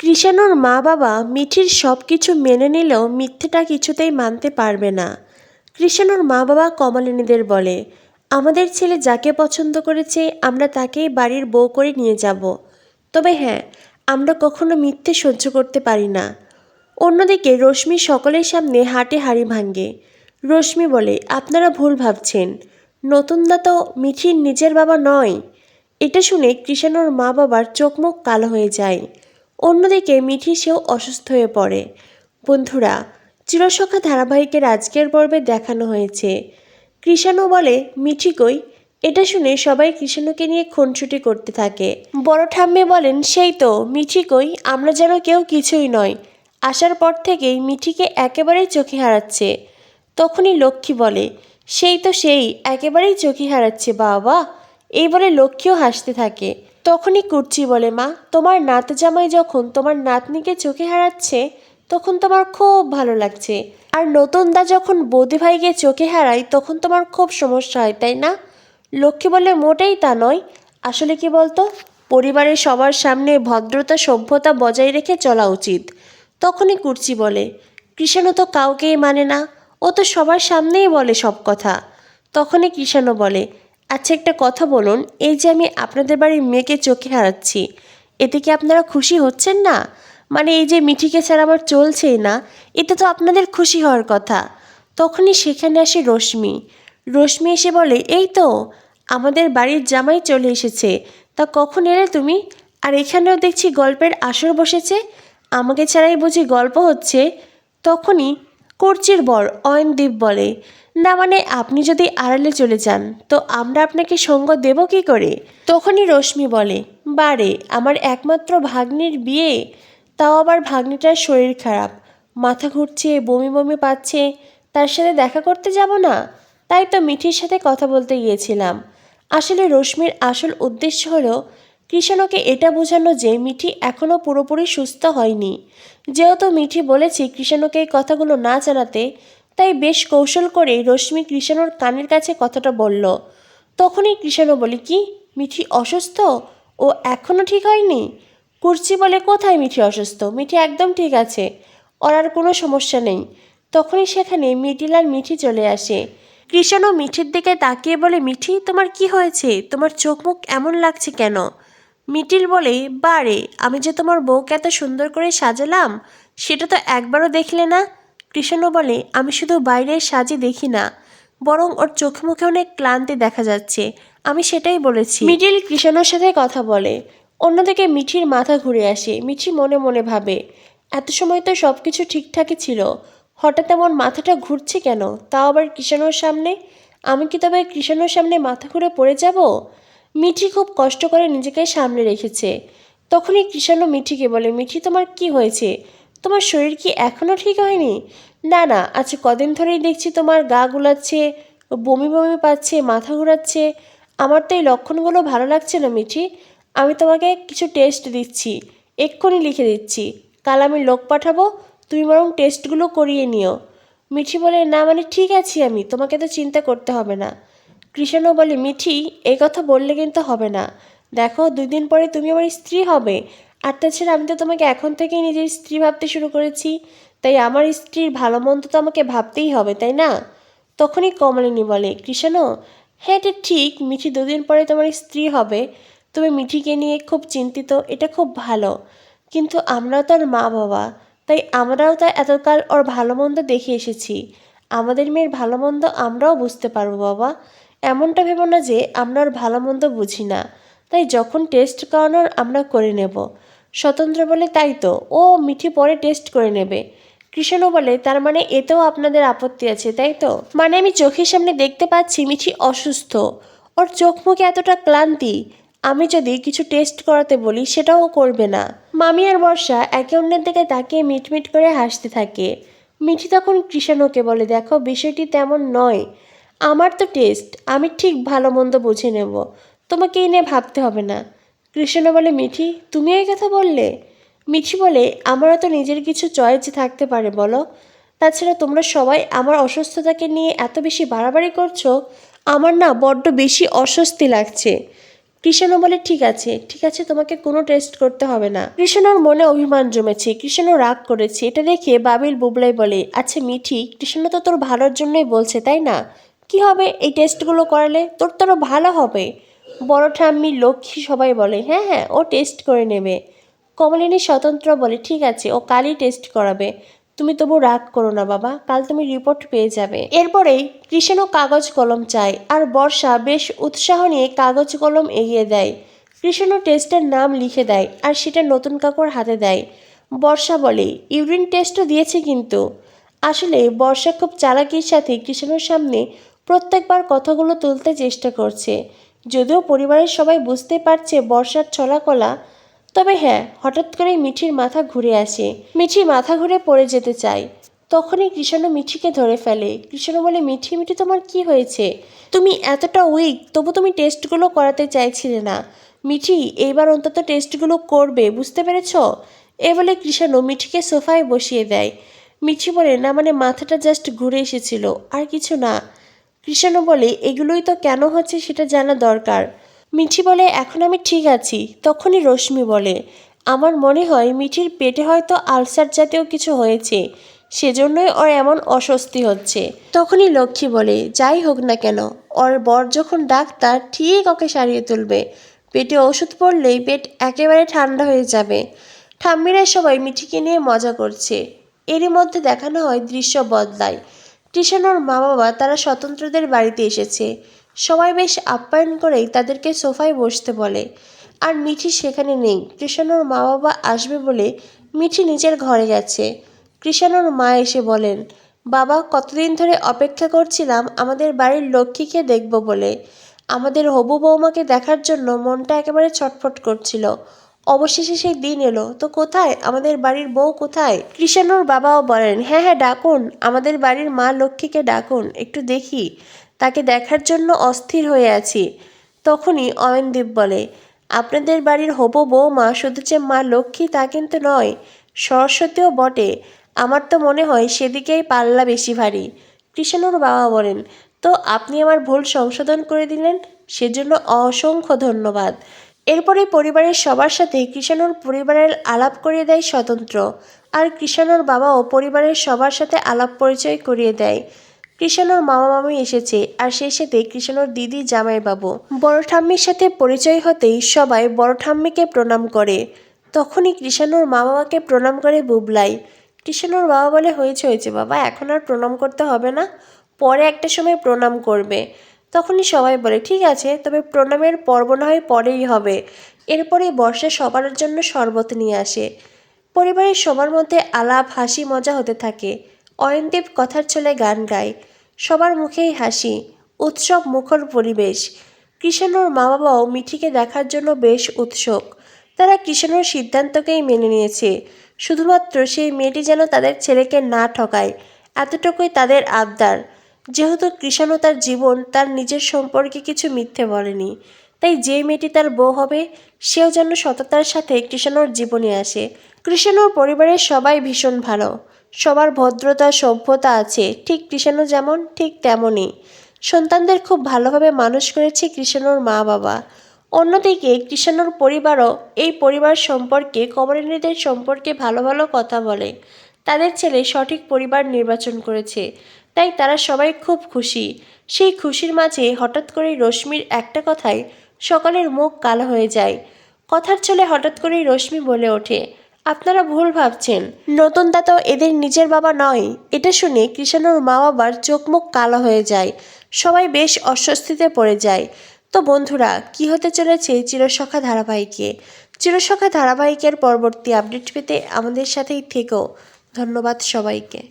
কৃষাণুর মা বাবা মিঠির সব কিছু মেনে নিলেও মিথ্যেটা কিছুতেই মানতে পারবে না। কৃষাণুর মা বাবা কমলিনীদের বলে, আমাদের ছেলে যাকে পছন্দ করেছে আমরা তাকেই বাড়ির বউ করে নিয়ে যাব। তবে হ্যাঁ, আমরা কখনো মিথ্যে সহ্য করতে পারি না। অন্যদিকে রশ্মি সকলের সামনে হাটে হাড়ি ভাঙে। রশ্মি বলে, আপনারা ভুল ভাবছেন, নতুনদা তো মিঠির নিজের বাবা নয়। এটা শুনে কৃষাণুর মা বাবার চোখ মুখ কালো হয়ে যায়। অন্যদিকে মিঠি সেও অসুস্থ হয়ে পড়ে। বন্ধুরা, চিরসখা ধারাবাহিকের আজকের পর্বে দেখানো হয়েছে কৃষাণু বলে মিঠি কই। এটা শুনে সবাই কৃষাণুকে নিয়ে খুনসুটি করতে থাকে। বড় ঠাম্মি বলেন, সেই তো মিঠি কই, আমরা যেন কেউ কিছুই নয়, আসার পর থেকেই মিঠিকে একেবারেই চোখে হারাচ্ছে। তখনই লক্ষ্মী বলে, সেই তো সেই, একেবারেই চোখে হারাচ্ছে বাবা। এই বলে লক্ষ্মীও হাসতে থাকে। তখনই কুর্চি বলে, মা তোমার নাত জামাই যখন তোমার নাতনিকে চোখে হারাচ্ছে তখন তোমার খুব ভালো লাগছে, আর নতুন দা যখন বৌদি ভাইকে চোখে হারায় তখন তোমার খুব সমস্যা হয়, তাই না? লক্ষ্মী বলে, মোটেই তা নয়। আসলে কি বলতো, পরিবারের সবার সামনে ভদ্রতা সভ্যতা বজায় রেখে চলা উচিত। তখনই কুর্চি বলে, কৃষাণু তো কাউকেই মানে না, ও তো সবার সামনেই বলে সব কথা। তখনই কৃষাণু বলে, আচ্ছা একটা কথা বলুন, এই যে আমি আপনাদের বাড়ির মেয়েকে চোখে হারাচ্ছি, এতে কি আপনারা খুশি হচ্ছেন না? মানে এই যে মিঠিকে ছাড়া আমার চলছেই না, এতে তো আপনাদের খুশি হওয়ার কথা। তখনই সেখানে আসে রশ্মি। রশ্মি এসে বলে, এই তো আমাদের বাড়ির জামাই চলে এসেছে, তা কখন এলে তুমি? আর এখানেও দেখছি গল্পের আসর বসেছে, আমাকে ছাড়াই বুঝি গল্প হচ্ছে। তখনই কর্চির বর অয়নদীপ বলে, না মানে আপনি যদি আড়ালে চলে যান তো আমরা আপনাকে সঙ্গ দেব কি করে? তখনই রশ্মি বলে, বারে আমার একমাত্র ভাগ্নির বিয়ে, তাও আবার ভাগ্নিটার শরীর খারাপ, মাথা ঘুরছে, বমি বমি পাচ্ছে, তার সাথে দেখা করতে যাব না? তাই তো মিঠির সাথে কথা বলতে গিয়েছিলাম। আসলে রশ্মির আসল উদ্দেশ্য হলো কৃষাণুকে এটা বোঝানো যে মিঠি এখনও পুরোপুরি সুস্থ হয়নি। যেহেতু মিঠি বলেছে কৃষাণুকে এই কথাগুলো না জানাতে, তাই বেশ কৌশল করে রশ্মি কৃষাণুর কানের কাছে কথাটা বলল। তখনই কৃষাণু বলে, কি মিঠি অসুস্থ? ও এখনও ঠিক হয়নি? কুর্চি বলে, কোথায় মিঠি অসুস্থ, মিঠি একদম ঠিক আছে, ওর আর কোনো সমস্যা নেই। তখনই সেখানে মিডিল আর মিঠি চলে আসে। কৃষাণু মিঠির দিকে তাকিয়ে বলে, মিঠি তোমার কি হয়েছে, তোমার চোখ মুখ এমন লাগছে কেন? মিটিল বলে, বারে আমি যে তোমার বউকে এত সুন্দর করে সাজালাম সেটা তো একবারও দেখলে না। কৃষাণু বলে, আমি শুধু বাইরের সাজে দেখি না, বরং ওর চোখে মুখে অনেক ক্লান্তি দেখা যাচ্ছে, আমি সেটাই বলেছি। মিডিল কৃষাণুর সাথে কথা বলে। অন্যদিকে মিঠির মাথা ঘুরে আসে। মিঠি মনে মনে ভাবে, এত সময় তো সব কিছু ঠিকঠাকই ছিল, হঠাৎ এমন মাথাটা ঘুরছে কেন, তাও আবার কৃষাণুর সামনে? আমি কি তবে কৃষাণুর সামনে মাথা ঘুরে পড়ে যাব? মিঠি খুব কষ্ট করে নিজেকে সামনে রেখেছে। তখনই কৃষাণু মিঠিকে বলে, মিঠি তোমার কি হয়েছে, তোমার শরীর কি এখনও ঠিক হয়নি? না না, আজ কদিন ধরেই দেখছি তোমার গা গুলাচ্ছে, বমি বমি পাচ্ছে, মাথা ঘোরাচ্ছে, আমার তো এই লক্ষণগুলো ভালো লাগছে না মিঠি। আমি তোমাকে কিছু টেস্ট দিচ্ছি, এক্ষুনি লিখে দিচ্ছি, কাল আমি লোক পাঠাবো, তুমি বরং টেস্টগুলো করিয়ে নিও। মিঠি বলে, না মানে ঠিক আছি আমি, তোমাকে তো চিন্তা করতে হবে না। কৃষাণু বলে, মিঠি এই কথা বললে কিন্তু হবে না, দেখো 2 দিন পরে তুমি আমার স্ত্রী হবে, আর তাছাড়া আমি তো তোমাকে এখন থেকেই নিজের স্ত্রী ভাবতে শুরু করেছি, তাই আমার স্ত্রীর ভালো মন্দ তো আমাকে ভাবতেই হবে, তাই না? তখনই কমলিনী বলে, কৃষাণু হ্যাঁ এটা ঠিক, মিঠি 2 দিন পরে তোমার স্ত্রী হবে, তুমি মিঠিকে নিয়ে খুব চিন্তিত, এটা খুব ভালো, কিন্তু আমরাও তার মা বাবা, তাই আমরাও তা এতকাল ওর ভালো মন্দ দেখে এসেছি, আমাদের মেয়ের ভালো মন্দ আমরাও বুঝতে পারবো বাবা, এমনটা ভেবো না যে আমরা ওর ভালো মন্দ বুঝি না, তাই যখন টেস্ট করানোর আমরা করে নেব। স্বতন্ত্র বলে, তাই তো, ও মিঠি পরে টেস্ট করে নেবে। কৃষাণু বলে, তার মানে এতেও আপনাদের আপত্তি আছে তাই তো? মানে আমি চোখের সামনে দেখতে পাচ্ছি মিঠি অসুস্থ, ওর চোখ মুখে এতটা ক্লান্তি, আমি যদি কিছু টেস্ট করাতে বলি সেটাও করবে না। মামি আর বর্ষা একে অন্যের দিকে তাকিয়ে মিটমিট করে হাসতে থাকে। মিঠি তখন কৃষাণুকে বলে, দেখো বিষয়টি তেমন নয়, আমার তো টেস্ট, আমি ঠিক ভালো মন্দ বুঝে নেব, তোমাকে এই নিয়ে ভাবতে হবে না। কৃষাণু বলে, মিঠি তুমিও এই কথা বললে? মিঠি বলে, আমারও তো নিজের কিছু চয়েস থাকতে পারে বলো, তাছাড়া তোমরা সবাই আমার অসুস্থতাকে নিয়ে এত বেশি বাড়াবাড়ি করছো, আমার না বড্ড বেশি অস্বস্তি লাগছে। কৃষাণু বলে ঠিক আছে তোমাকে কোনো টেস্ট করতে হবে না। কৃষাণুর মনে অভিমান জমেছে, কৃষাণু রাগ করেছে। এটা দেখে বাবিল বুবলাই বলে আচ্ছা মিঠি, কৃষাণু তো তোর ভালোর জন্যই বলছে তাই না? কি হবে এই টেস্টগুলো করালে? তোরও ভালো হবে। বড় ঠাম্মি লক্ষ্মী সবাই বলে হ্যাঁ হ্যাঁ ও টেস্ট করে নেবে। কমলিনী স্বতন্ত্র বলে ঠিক আছে ও কালই টেস্ট করাবে। তুমি তবু রাগ করো না বাবা, কাল তুমি রিপোর্ট পেয়ে যাবে। এরপরেই কৃষাণু কাগজ কলম চায় আর বর্ষা বেশ উৎসাহ নিয়ে কাগজ কলম এগিয়ে দেয়। কৃষাণু টেস্টের নাম লিখে দেয় আর সেটা নতুন কাকুর হাতে দেয়। বর্ষা বলে ইউরিন টেস্টও দিয়েছে কিন্তু। আসলে বর্ষা খুব চালাকির সাথে কৃষাণুর সামনে প্রত্যেকবার কথাগুলো তুলতে চেষ্টা করছে, যদিও পরিবারের সবাই বুঝতে পারছে বর্ষার ছলাকলা। তবে হ্যাঁ, হঠাৎ করেই মিঠির মাথা ঘুরে আসে। মিঠি মাথা ঘুরে পড়ে যেতে চায়। তখনই কৃষাণু মিঠিকে ধরে ফেলে। কৃষাণু বলে মিঠি মিঠি তোমার কি হয়েছে? তুমি এতটা উইক তবু তুমি টেস্টগুলো করাতে চাইছিলে না। মিঠি এইবার অন্তত টেস্টগুলো করবে, বুঝতে পেরেছ? এ বলে কৃষাণু মিঠিকে সোফায় বসিয়ে দেয়। মিঠি বলে না মানে মাথাটা জাস্ট ঘুরে এসেছিল, আর কিছু না। কৃষাণু বলে এগুলোই তো কেন হচ্ছে সেটা জানা দরকার। মিঠি বলে এখন আমি ঠিক আছি। তখনই রশ্মি বলে আমার মনে হয় মিঠির পেটে হয়তো আলসার জাতীয় কিছু হয়েছে, সেজন্যই ওর এমন অস্বস্তি হচ্ছে। তখনই লক্ষ্মী বলে যাই হোক না কেন, ওর বর যখন ডাক্তার ঠিক ওকে সারিয়ে তুলবে। পেটে ওষুধ পড়লেই পেট একেবারে ঠান্ডা হয়ে যাবে। ঠাম্মিরা সবাই মিঠিকে নিয়ে মজা করছে। এরই মধ্যে দেখানো হয় দৃশ্য বদলায়। কৃষাণুর মা বাবা তারা স্বতন্ত্রদের বাড়িতে এসেছে। সবাই বেশ আপ্যায়ন করেই তাদেরকে সোফায় বসতে বলে। আর মিঠি সেখানে নেই। কৃষাণুর মা বাবা আসবে বলে মিঠি নিজের ঘরে গেছে। কৃষাণুর মা এসে বলেন বাবা কতদিন ধরে অপেক্ষা করছিলাম আমাদের বাড়ির লক্ষ্মীকে দেখব বলে। আমাদের হবু বৌমাকে দেখার জন্য মনটা একেবারে ছটফট করছিল। অবশেষে সেই দিন এলো, তো কোথায় আমাদের বাড়ির বউ কোথায়? কৃষাণুর বাবাও বলেন হ্যাঁ হ্যাঁ ডাকুন, আমাদের বাড়ির মা লক্ষ্মীকে ডাকুন, একটু দেখি, তাকে দেখার জন্য অস্থির হয়ে আছি। তখনই অয়নদীপ বলে আপনাদের বাড়ির হবু বৌমা শুধু যে মা লক্ষ্মী তা কিন্তু নয়, সরস্বতীও বটে। আমার তো মনে হয় সেদিকেই পাল্লা বেশি ভারী। কৃষাণুর বাবা বলেন তো আপনি আমার ভুল সংশোধন করে দিলেন, সেজন্য অসংখ্য ধন্যবাদ। এরপরে পরিবারের সবার সাথে কৃষাণুর পরিবারের আলাপ করিয়ে দেয় স্বতন্ত্র। আর কৃষাণুর বাবাও পরিবারের সবার সাথে আলাপ পরিচয় করিয়ে দেয়। কৃষাণুর মামা মামি এসেছে আর সেই সাথে কৃষাণুর দিদি জামাইবাবু। বড় ঠাম্মির সাথে পরিচয় হতেই সবাই বড় ঠাম্মিকে প্রণাম করে। তখনই কৃষাণুর মা বাবাকে প্রণাম করে বুবলাই। কৃষাণুর বাবা বলে হয়েছে হয়েছে বাবা, এখন আর প্রণাম করতে হবে না, পরে একটা সময় প্রণাম করবে। তখনই সবাই বলে ঠিক আছে, তবে প্রণামের পর্ব না হয় পরেই হবে। এরপরে বর্ষা সবার জন্য শরবত নিয়ে আসে। পরিবারের সবার মধ্যে আলাপ হাসি মজা হতে থাকে। অয়নদীপ কথার ছলে গান গায়। সবার মুখেই হাসি, উৎসব মুখর পরিবেশ। কৃষাণুর মা বাবাও মিঠিকে দেখার জন্য বেশ উৎসুক। তারা কৃষাণুর সিদ্ধান্তকেই মেনে নিয়েছে। শুধুমাত্র সেই মেয়েটি যেন তাদের ছেলেকে না ঠকায়, এতটুকুই তাদের আবদার। যেহেতু কৃষাণু তার জীবন তার নিজের সম্পর্কে কিছু মিথ্যে বলেনি, তাই যে মেয়েটি তার বউ হবে সেও যেন সততার সাথে কৃষাণুর জীবনে আসে। কৃষাণুর পরিবারের সবাই ভীষণ ভালো, সবার ভদ্রতা সভ্যতা আছে, ঠিক কৃষাণু যেমন ঠিক তেমনই। সন্তানদের খুব ভালোভাবে মানুষ করেছে কৃষাণুর মা বাবা। অন্যদিকে কৃষাণুর পরিবারও এই পরিবার সম্পর্কে কমলিনীদের সম্পর্কে ভালো ভালো কথা বলে। তাদের ছেলে সঠিক পরিবার নির্বাচন করেছে, তাই তারা সবাই খুব খুশি। সেই খুশির মাঝে হঠাৎ করেই রশ্মির একটা কথায় সকলের মুখ কালো হয়ে যায়। কথার ছলে হঠাৎ করেই রশ্মি বলে ওঠে আপনারা ভুল ভাবছেন, নতুন দাতাও এদের নিজের বাবা নয়। এটা শুনে কৃষাণুর মা বাবার চোখ মুখ কালো হয়ে যায়। সবাই বেশ অস্বস্তিতে পড়ে যায়। তো বন্ধুরা, কি হতে চলেছে চিরসখা ধারাবাহিকে? চিরসখা ধারাবাহিকের পরবর্তী আপডেট পেতে আমাদের সাথেই থেকো। ধন্যবাদ সবাইকে।